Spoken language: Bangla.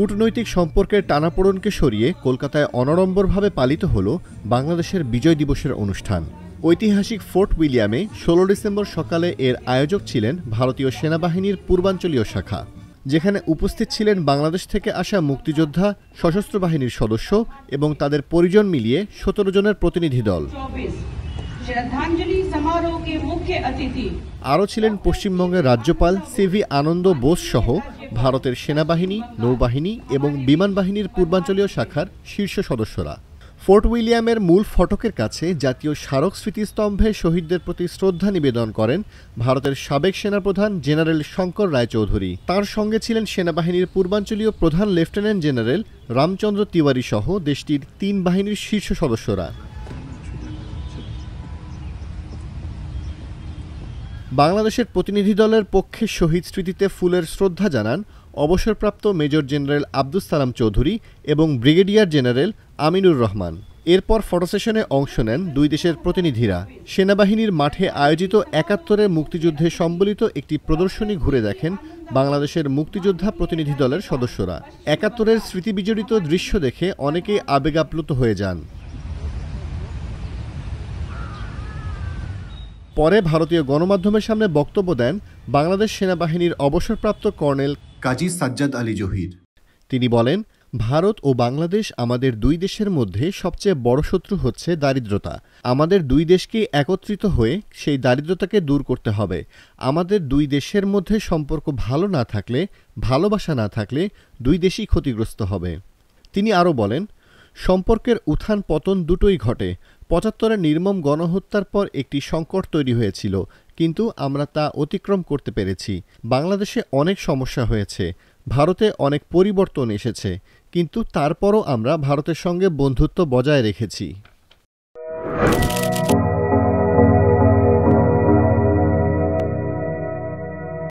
কূটনৈতিক সম্পর্কের টানাপোড়েনকে সরিয়ে কলকাতায় অনাড়ম্বরভাবে পালিত হল বাংলাদেশের বিজয় দিবসের অনুষ্ঠান। ঐতিহাসিক ফোর্ট উইলিয়ামে ১৬ ডিসেম্বর সকালে এর আয়োজক ছিলেন ভারতীয় সেনাবাহিনীর পূর্বাঞ্চলীয় শাখা, যেখানে উপস্থিত ছিলেন বাংলাদেশ থেকে আসা মুক্তিযোদ্ধা, সশস্ত্র বাহিনীর সদস্য এবং তাদের পরিজন মিলিয়ে ১৭ জনের প্রতিনিধি দল। আরও ছিলেন পশ্চিমবঙ্গের রাজ্যপাল সিভি আনন্দ বোস সহ ভারতের সেনাবাহিনী, নৌবাহিনী এবং বিমান বাহিনীর পূর্বাঞ্চলীয় শাখার শীর্ষ সদস্যরা। ফোর্ট উইলিয়ামের মূল ফটকের কাছে জাতীয় স্মারক স্মৃতিস্তম্ভে শহীদদের প্রতি শ্রদ্ধা নিবেদন করেন ভারতের সাবেক সেনাপ্রধান জেনারেল শঙ্কর রায়চৌধুরী। তাঁর সঙ্গে ছিলেন সেনাবাহিনীর পূর্বাঞ্চলীয় প্রধান লেফটেন্যান্ট জেনারেল রামচন্দ্র তিওয়ারি সহ দেশটির ৩ বাহিনীর শীর্ষ সদস্যরা। বাংলাদেশের প্রতিনিধি দলের পক্ষে শহীদ স্মৃতিতে ফুলের শ্রদ্ধা জানান অবসরপ্রাপ্ত মেজর জেনারেল আব্দুস সালাম চৌধুরী এবং ব্রিগেডিয়ার জেনারেল আমিনুর রহমান। এরপর ফটোসেশনে অংশ নেন দুই দেশের প্রতিনিধিরা। সেনাবাহিনীর মাঠে আয়োজিত ৭১-এর মুক্তিযুদ্ধে সম্বলিত একটি প্রদর্শনী ঘুরে দেখেন বাংলাদেশের মুক্তিযোদ্ধা প্রতিনিধি দলের সদস্যরা। ৭১-এর স্মৃতিবিজড়িত দৃশ্য দেখে অনেকেই আবেগাপ্লুত হয়ে যান। পরে ভারতীয় গণমাধ্যমের সামনে বক্তব্য দেন বাংলাদেশ সেনাবাহিনীর অবসরপ্রাপ্ত কর্নেল কাজী সাজ্জাদ আলী জহির। তিনি বলেন, ভারত ও বাংলাদেশ আমাদের দুই দেশের মধ্যে সবচেয়ে বড় শত্রু হচ্ছে দারিদ্রতা। আমাদের দুই দেশকে একত্রিত হয়ে সেই দারিদ্রতাকে দূর করতে হবে। আমাদের দুই দেশের মধ্যে সম্পর্ক ভালো না থাকলে, ভালোবাসা না থাকলে দুই দেশই ক্ষতিগ্রস্ত হবে। তিনি আরও বলেন, সম্পর্কের উত্থান পতন দুটোই ঘটে। ৭৫-এর নির্মম গণহত্যার পর একটি সংকট তৈরি হয়েছিল, কিন্তু আমরা তা অতিক্রম করতে পেরেছি। বাংলাদেশে অনেক সমস্যা হয়েছে, ভারতে অনেক পরিবর্তন এসেছে, কিন্তু তারপরও আমরা ভারতের সঙ্গে বন্ধুত্ব বজায় রেখেছি।